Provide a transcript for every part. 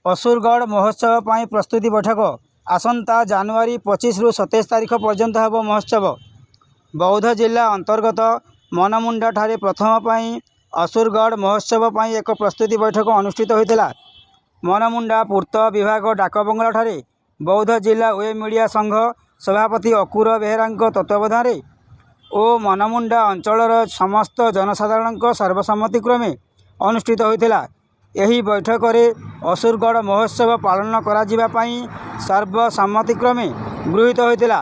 असुरगढ़ महोत्सव पर प्रस्तुति बैठक आसंता जनवरी 25 रु 27 तारीख पर्यंत हेब महोत्सव। बौद्ध जिला अंतर्गत मनमुंडा ठारे प्रथम पाई असुरगढ़ महोत्सव पर एक प्रस्तुति बैठक अनुष्ठित होता। मनमुंडा पूर्त विभाग डाकबंगला ठारे बौद्ध जिला वेब मीडिया संघ सभापति अकुर बेहेरा तत्वावधान और मनमुंडा अंचलर समस्त जनसाधारण सर्वसम्मतिक्रमे अनुष्ठित होता। यही बैठक में असुरगढ़ महोत्सव पालन कराई सर्वसम्मतिक्रमे गृहीत होता।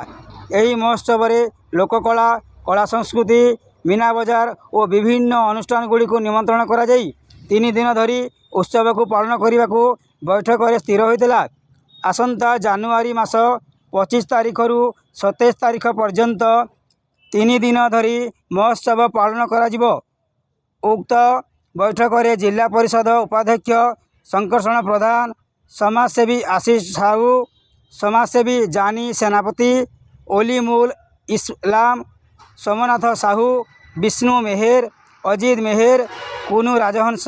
यही महोत्सव में लोककला, कला संस्कृति, मीना बजार और विभिन्न अनुष्ठान गुड़िक निमंत्रण करा जाई 3 दिन धरी उत्सव को पालन करने को बैठक में स्थिर होता। आसंता जनवरी मास 25 तारीख रु 27 तारीख पर्यंत 3 दिन धरी महोत्सव पालन करा। उक्त बैठक में जिला परिषद उपाध्यक्ष संकर्षण प्रधान, समाजसेवी आशीष साहू, समाजसेवी जानी सेनापति, ओलीमुल इस्लाम, सोमनाथ साहू, विष्णु मेहेर, अजित मेहेर, कुनु राजहंस,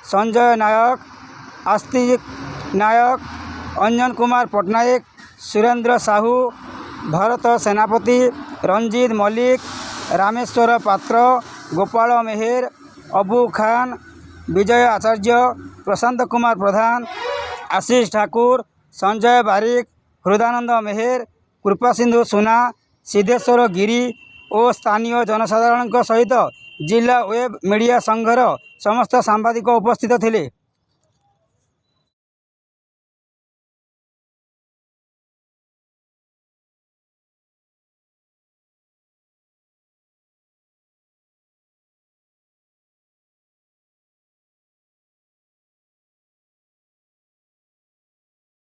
संजय नायक, आस्तिक नायक, अंजन कुमार पटनायक, सुरेंद्र साहू, भरत सेनापति, रंजीत मल्लिक, रामेश्वर पात्र, गोपाल मेहेर, अबू खान, विजय आचार्य, प्रशांत कुमार प्रधान, आशीष ठाकुर, संजय बारिक, हृदानंद मेहेर, कृपा सिंधु सुना, सिद्धेश्वर गिरी और स्थानीय जनसाधारण सहित जिला वेब मीडिया संघर समस्त सांबादिक उपस्थित थिले।